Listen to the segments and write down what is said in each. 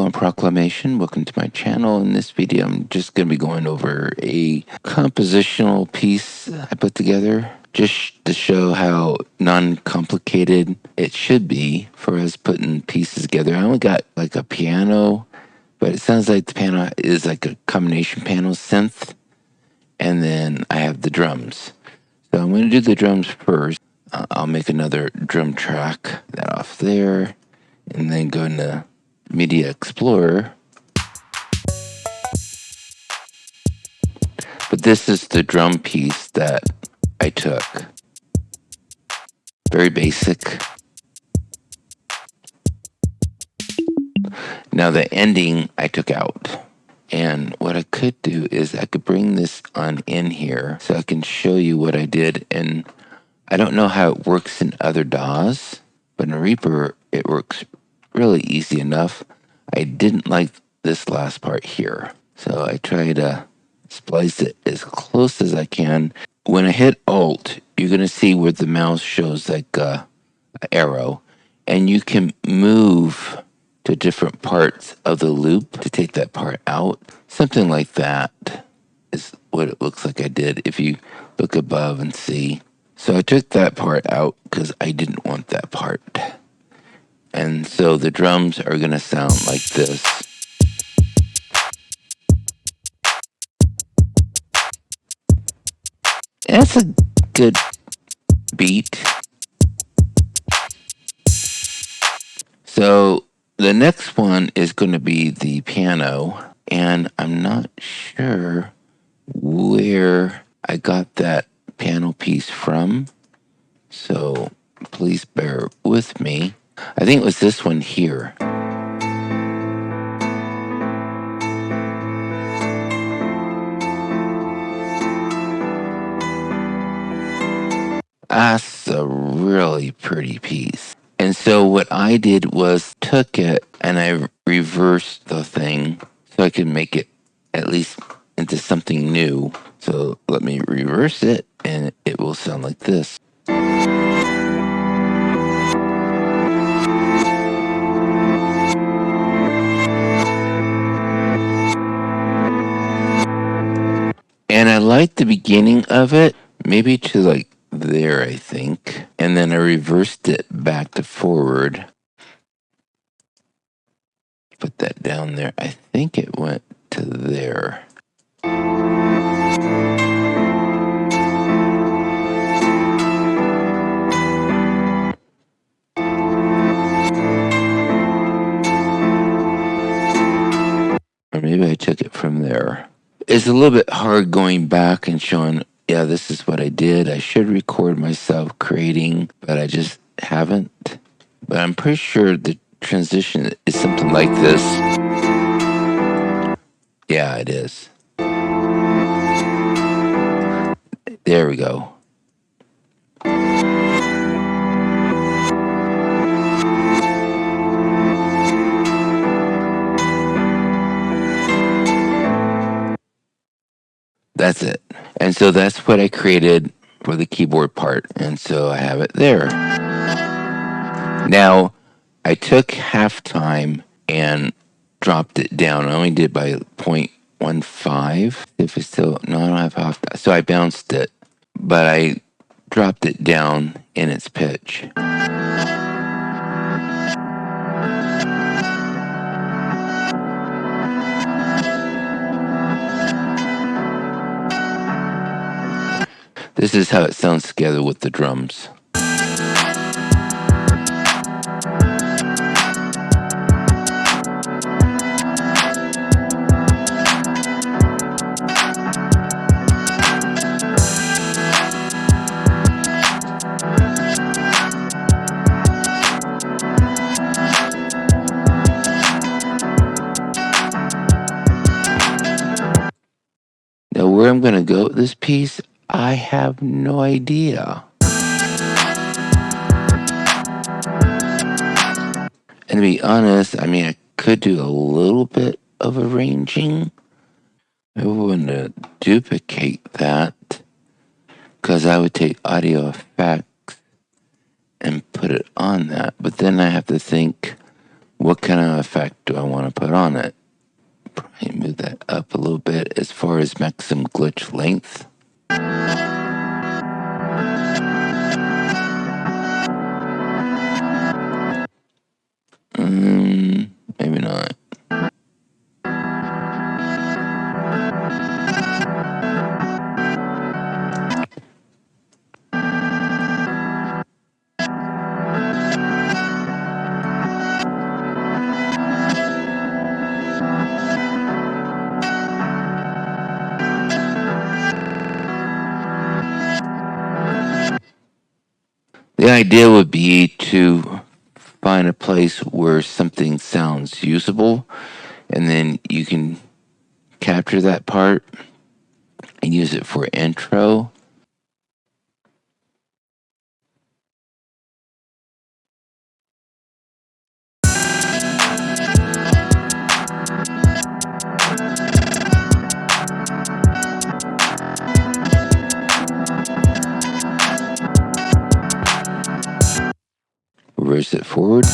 Hello and proclamation. Welcome to my channel. In this video, I'm just going to be going over a compositional piece I put together just to show how non-complicated it should be for us putting pieces together. I only got like a piano, but it sounds like the piano is like a combination piano synth, and then I have the drums. So I'm going to do the drums first. I'll make another drum track, that off there, and then go into Media Explorer. But this is the drum piece that I took. Very basic. Now the ending I took out. And what I could do is I could bring this on in here so I can show you what I did. And I don't know how it works in other DAWs, but in Reaper it works really easy enough. I didn't like this last part here, so I try to splice it as close as I can. When I hit Alt, you're going to see where the mouse shows like an arrow, and you can move to different parts of the loop to take that part out. Something like that is what it looks like I did if you look above and see. So I took that part out because I didn't want that part. And so the drums are going to sound like this. And that's a good beat. So the next one is going to be the piano. And I'm not sure where I got that piano piece from. So please bear with me. I think it was this one here. That's a really pretty piece. And so what I did was took it and I reversed the thing so I could make it at least into something new. So let me reverse it and it will sound like this. And I like the beginning of it, maybe to like there, I think. And then I reversed it back to forward. Put that down there. I think it went to there. Or maybe I took it from there. It's a little bit hard going back and showing, yeah, this is what I did. I should record myself creating, but I just haven't. But I'm pretty sure the transition is something like this. Yeah, it is. There we go. That's it. And so that's what I created for the keyboard part. And so I have it there. Now, I took halftime and dropped it down. I only did by 0.15. If it's still, no, I don't have halftime. So I bounced it, but I dropped it down in its pitch. This is how it sounds together with the drums. Now where I'm going to go with this piece, I have no idea. And to be honest, I mean, I could do a little bit of arranging. I want to duplicate that because I would take audio effects and put it on that. But then I have to think, what kind of effect do I want to put put on it. Probably move that up a little bit as far as maximum glitch length. Maybe not. The idea would be to find a place where something sounds usable, and then you can capture that part and use it for intro. Reverse it forward.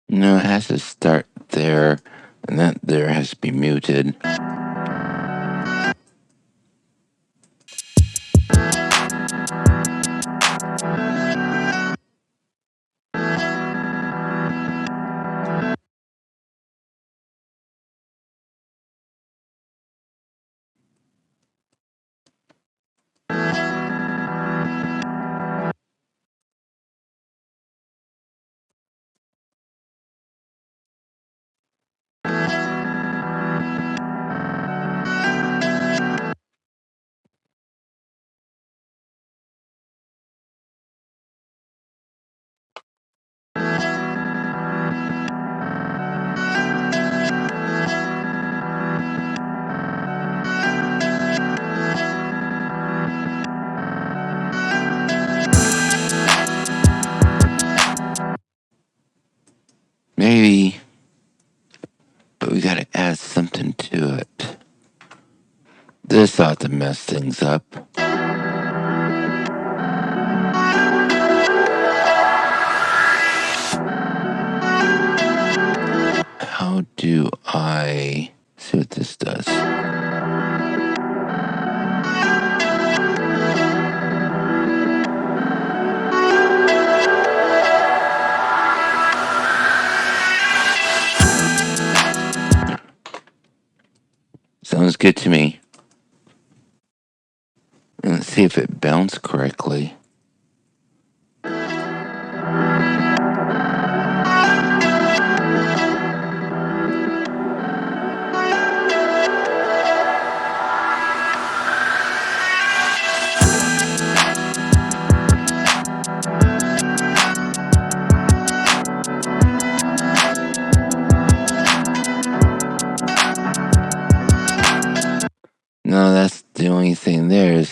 No, it has to start there, and that there has to be muted. Maybe, but we gotta add something to it. This ought to mess things up. How do I see what this does? Sounds good to me. And let's see if it bounced correctly.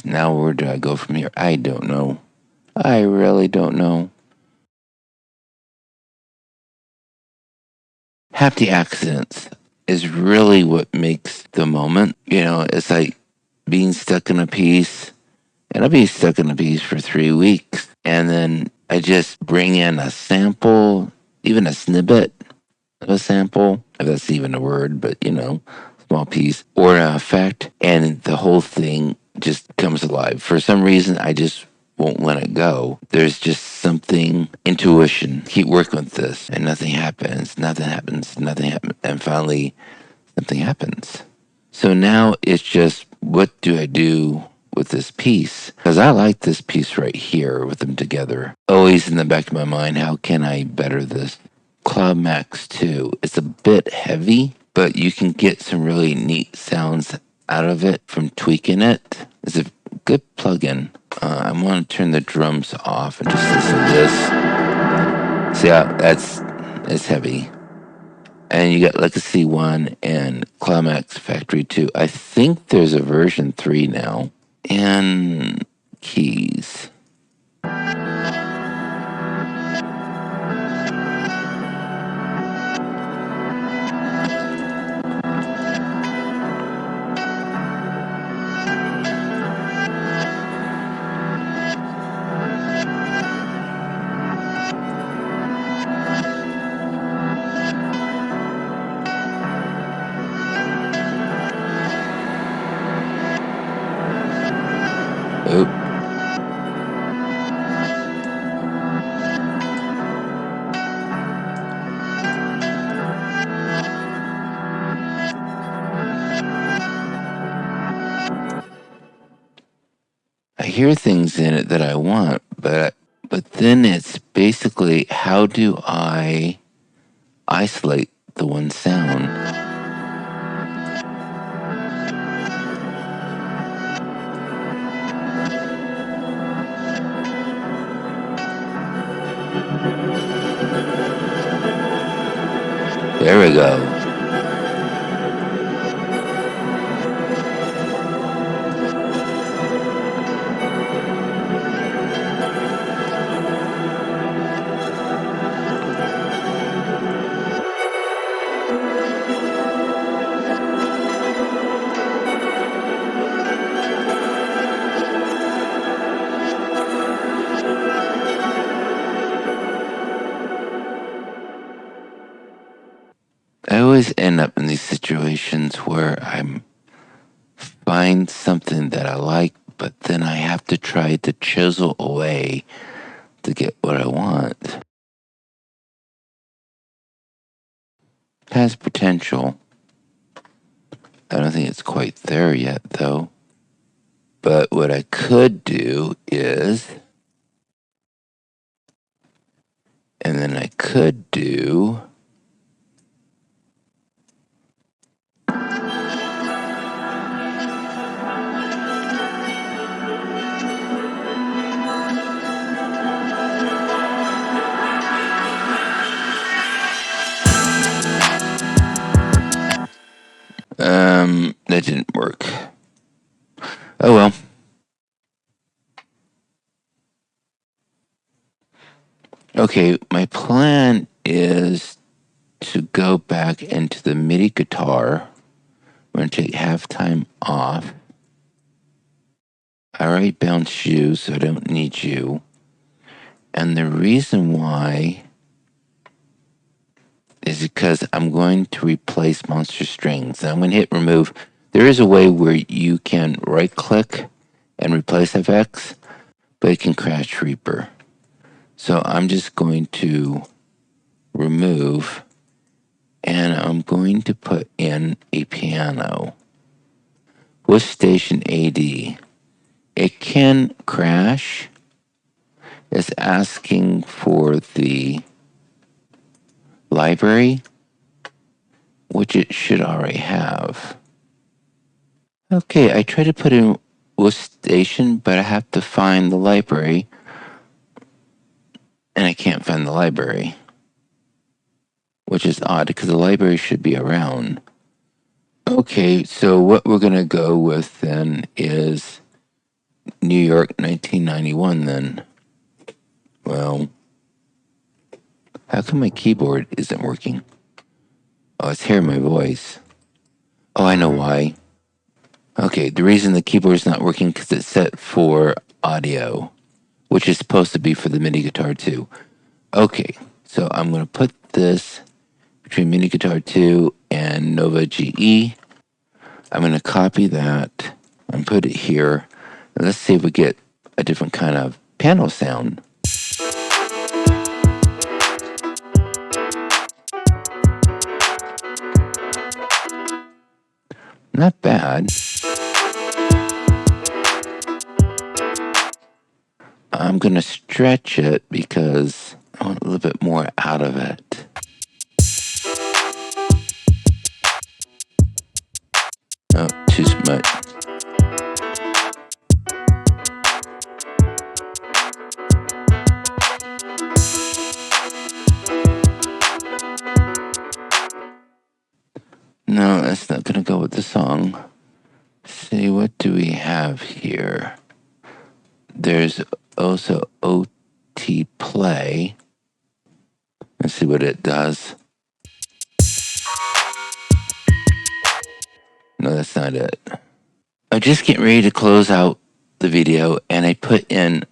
piece. Now where do I go from here? I don't know. I really don't know. Happy accidents is really what makes the moment. It's like being stuck in a piece, and I'll be stuck in a piece for 3 weeks. And then I just bring in a sample, even a snippet of a sample, if that's even a word, but small piece, or an effect, and the whole thing just comes alive. For some reason, I just won't let it go. There's just something, intuition. Keep working with this, and nothing happens, and finally, something happens. So now it's just, what do I do with this piece? Because I like this piece right here with them together. Always in the back of my mind, how can I better this? Cloud Max 2. It's a bit heavy, but you can get some really neat sounds out of it from tweaking it. It's a good plugin. I'm going to turn the drums off and just listen to this. See how it's heavy. And you got Legacy 1 and Climax Factory 2. I think there's a version 3 now. And keys. Oop. I hear things in it that I want, but then it's basically, how do I isolate the one sound? There we go. I always end up in these situations where I find something that I like, but then I have to try to chisel away to get what I want. It has potential. I don't think it's quite there yet, though. But what I could do is, and then I could do, that didn't work. Oh well. Okay, my plan is to go back into the MIDI guitar. I'm going to take halftime off. I already bounced you, so I don't need you. And the reason why is because I'm going to replace monster strings. And I'm going to hit remove. There is a way where you can right click and replace FX, but it can crash Reaper. So I'm just going to remove, and I'm going to put in a piano with station AD. It can crash. It's asking for the library, which it should already have. Okay, I tried to put in with station, but I have to find the library, and I can't find the library, which is odd because the library should be around. Okay, so what we're going to go with then is New York 1991 then. Well, how come my keyboard isn't working? Oh, it's hearing my voice. Oh, I know why. Okay, the reason the keyboard is not working because it's set for audio, which is supposed to be for the MIDI guitar too. Okay, so I'm going to put this between MIDI guitar 2 and Nova GE. I'm going to copy that and put it here. And let's see if we get a different kind of piano sound. Not bad. I'm going to stretch it because I want a little bit more out of it. Oh, too much. No, that's not going to go with the song. See, what do we have here? There's also OT play. Let's see what it does. No, that's not it. I'm just getting ready to close out the video, and I put in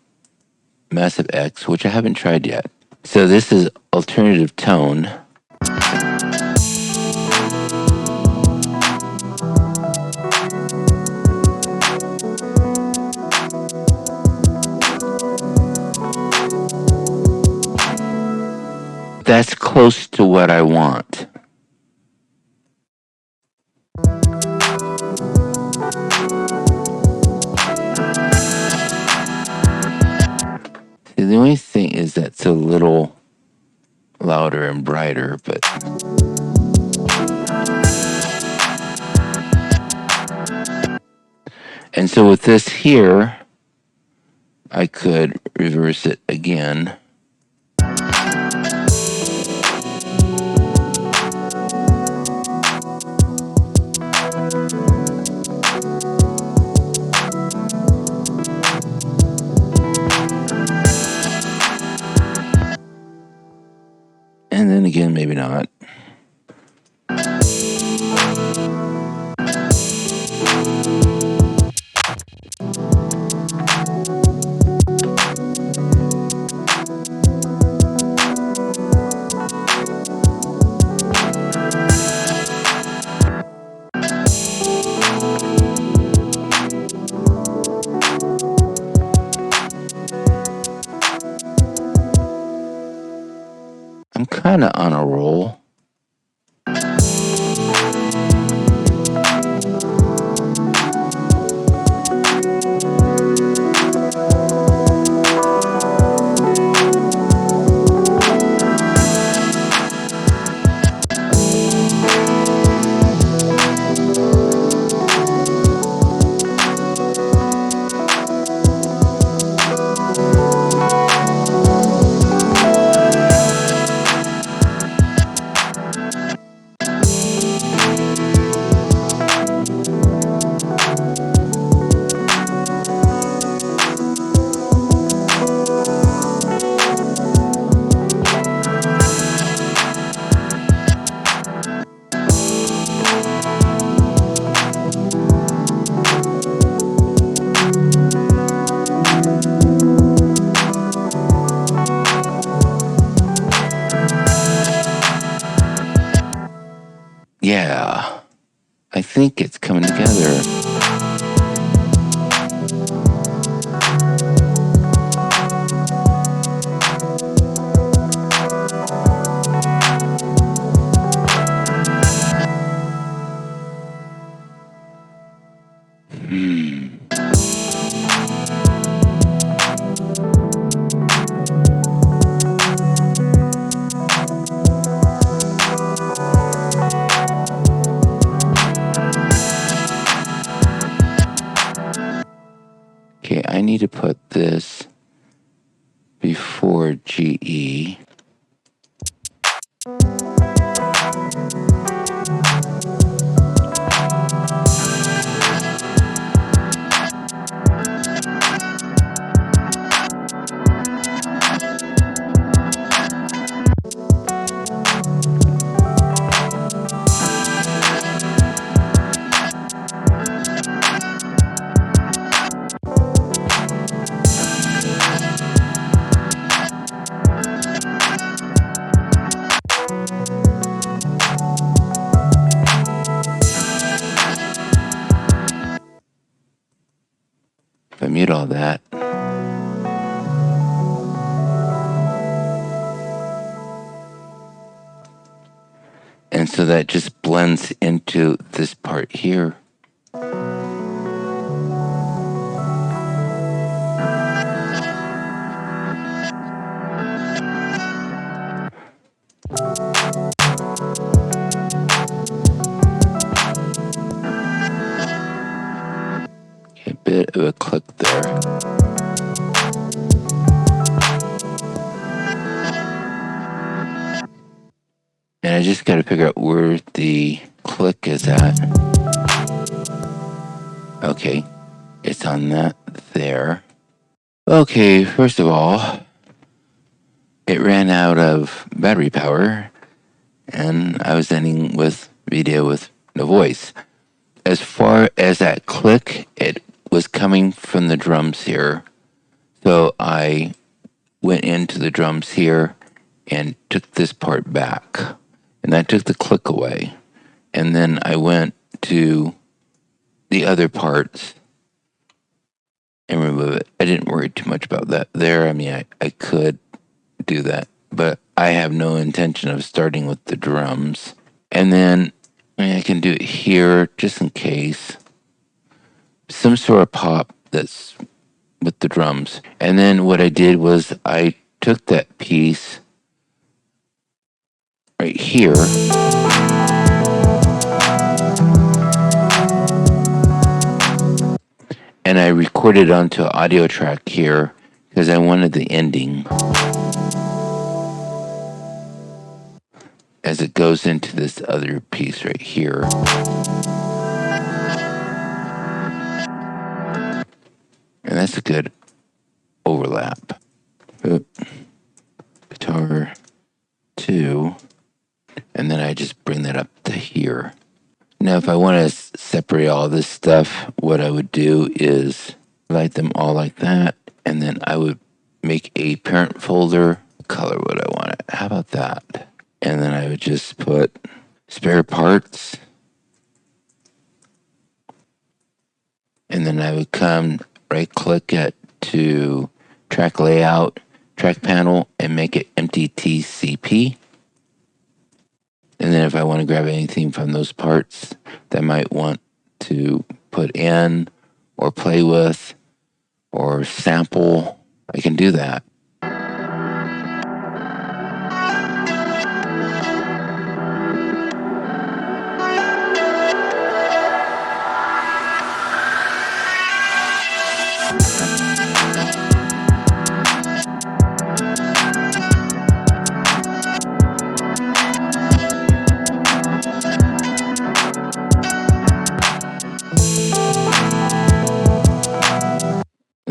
Massive X, which I haven't tried yet. So this is alternative tone. That's close to what I want. See, the only thing is that's a little louder and brighter, but and so with this here, I could reverse it again. And then again, maybe not. I'm kind of on a roll. Yeah, I think it's coming together. Okay, I need to put this before GE. all that. And so that just blends into this part here. A bit of a click there. And I just got to figure out where the click is at. Okay, it's on that there. Okay, first of all, it ran out of battery power, and I was ending with video with no voice. As far as that click, it was coming from the drums here. So I went into the drums here and took this part back. And that took the click away. And then I went to the other parts and remove it. I didn't worry too much about that there. I mean, I could do that, but I have no intention of starting with the drums. And then I can do it here just in case. Some sort of pop that's with the drums. And then what I did was I took that piece right here and I recorded onto an audio track here because I wanted the ending as it goes into this other piece right here. And that's a good overlap. Guitar 2, and then I just bring that up to here. Now if I want to separate all this stuff, what I would do is light them all like that, and then I would make a parent folder. Color would I want it? How about that? And then I would just put spare parts, and then I would come right click it to track layout, track panel, and make it empty TCP. And then if I want to grab anything from those parts that I might want to put in or play with or sample, I can do that.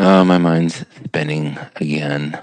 Oh, my mind's spinning again.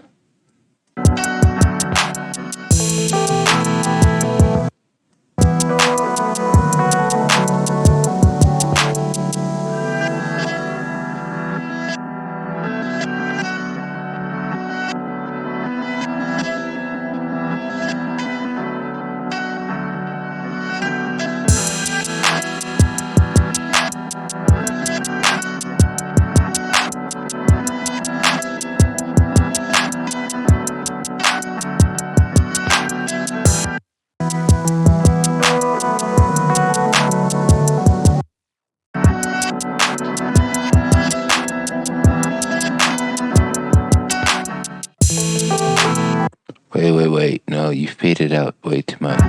Wait. No, you faded out way too much.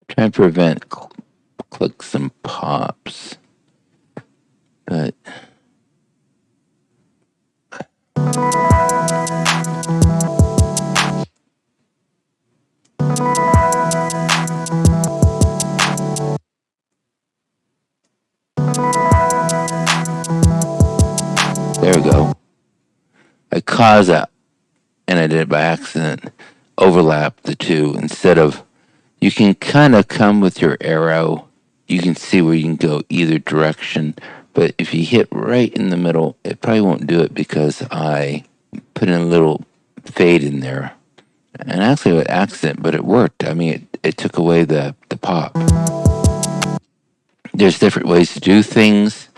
Trying to prevent clicks and pops, but there we go. I caused that, and I did it by accident, overlap the two instead of, you can kind of come with your arrow. You can see where you can go either direction, but if you hit right in the middle, it probably won't do it because I put in a little fade in there. And actually, an accident, but it worked. I mean, it took away the pop. There's different ways to do things.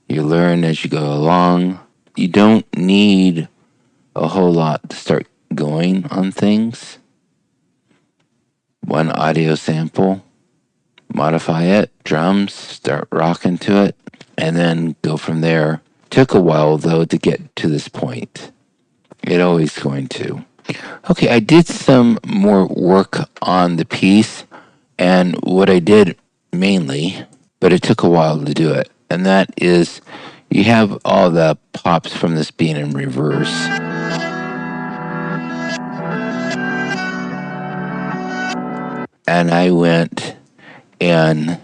You learn as you go along. You don't need a whole lot to start going on things. One audio sample, modify it, drums, start rocking to it, and then go from there. Took a while, though, to get to this point. It always going to. Okay, I did some more work on the piece, and what I did mainly, but it took a while to do it, and that is you have all the pops from this being in reverse. And I went and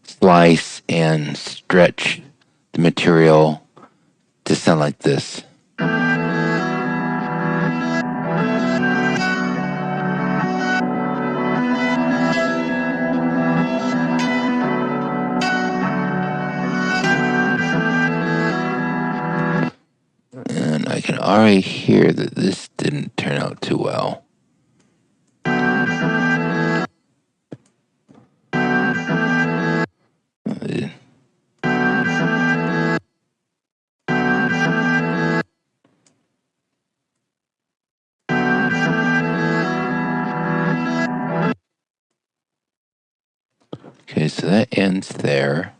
slice and stretch the material to sound like this. And I can already hear that this didn't turn out too well. Okay, so that ends there.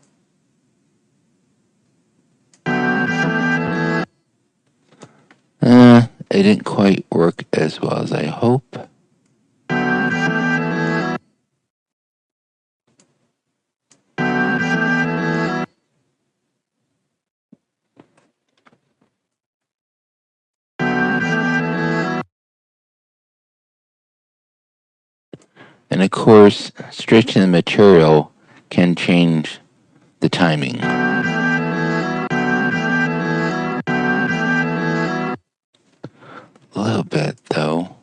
It didn't quite work as well as I hope. And of course, stretching the material can change the timing. A little bit, though.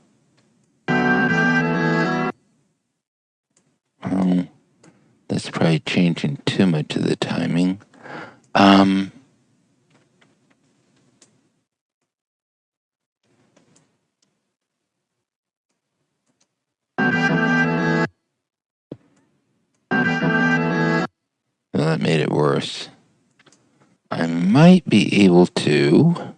That's probably changing too much of the timing. Well, that made it worse. I might be able to.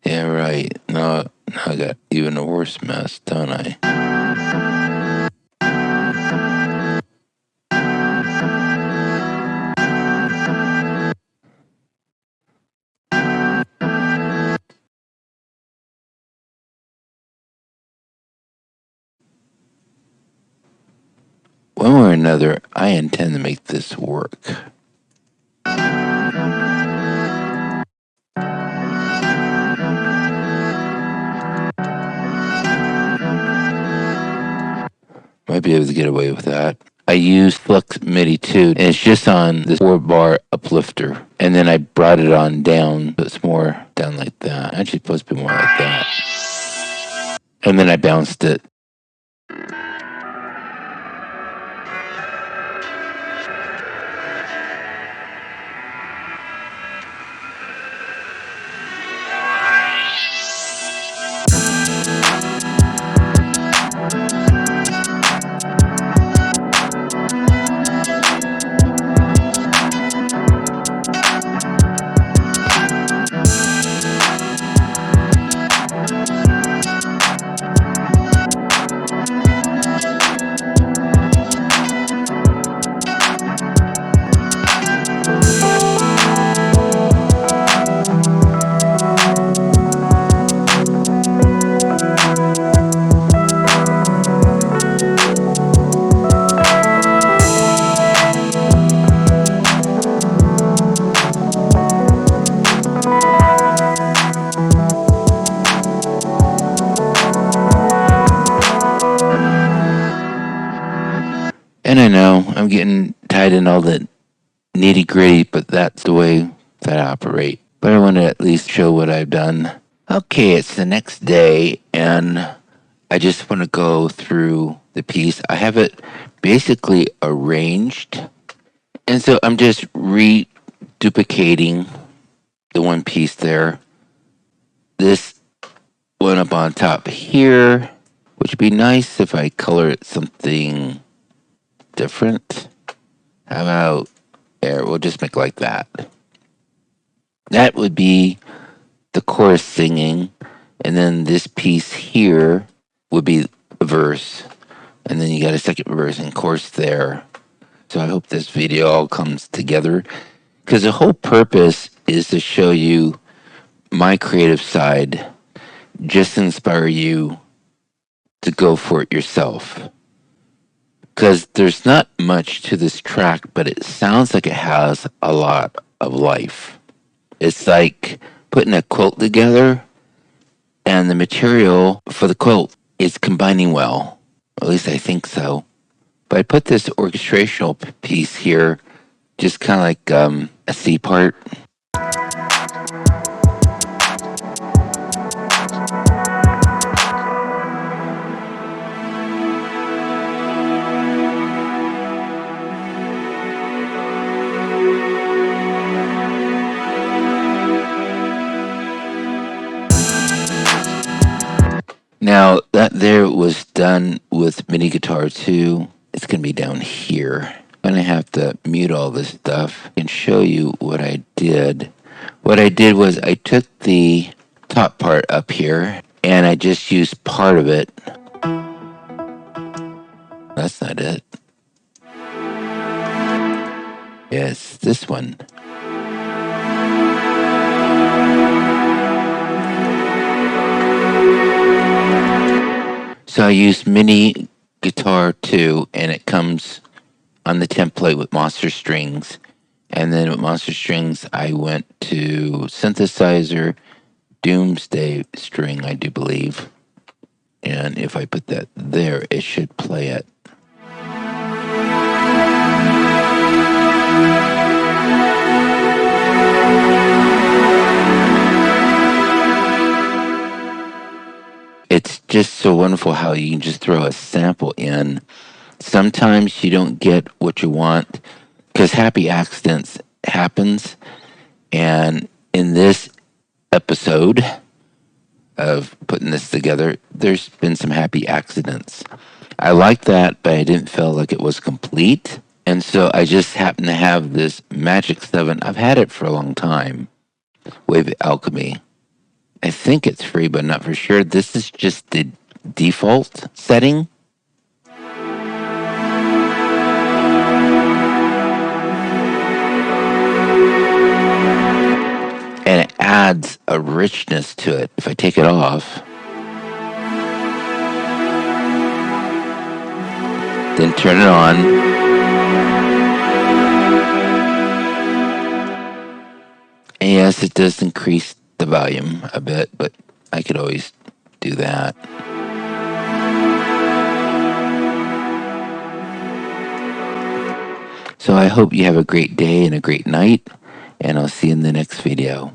Yeah, right. Now I got even a worse mess, don't I? One way or another, I intend to make this work. Might be able to get away with that. I used Flux MIDI too, and it's just on this 4-bar uplifter. And then I brought it on down, so it's more down like that. Actually, it's supposed to be more like that. And then I bounced it. I'm getting tied in all the nitty gritty, but that's the way that I operate. But I want to at least show what I've done. Okay, it's the next day, and I just want to go through the piece. I have it basically arranged, and so I'm just reduplicating the one piece there. This one up on top here, which would be nice if I color it something different. How about there? We'll just make it like that. That would be the chorus singing, and then this piece here would be a verse, and then you got a second verse and chorus there. So I hope this video all comes together, because the whole purpose is to show you my creative side, just inspire you to go for it yourself. Because there's not much to this track, but it sounds like it has a lot of life. It's like putting a quilt together, and the material for the quilt is combining well. At least I think so. But I put this orchestrational piece here, just kind of like a C part. Now, that there was done with MIDI guitar too. It's going to be down here. I'm going to have to mute all this stuff and show you what I did. What I did was I took the top part up here and I just used part of it. That's not it. Yes, this one. So I used mini guitar too, and it comes on the template with Monster Strings. And then with Monster Strings, I went to synthesizer, Doomsday String, I do believe. And if I put that there, it should play it. It's just so wonderful how you can just throw a sample in. Sometimes you don't get what you want because happy accidents happens. And in this episode of putting this together, there's been some happy accidents. I like that, but I didn't feel like it was complete. And so I just happened to have this Magic 7. I've had it for a long time. Wave Alchemy. I think it's free, but not for sure. This is just the default setting. And it adds a richness to it. If I take it off, then turn it on, and yes, it does increase the volume a bit, but I could always do that. So I hope you have a great day and a great night, and I'll see you in the next video.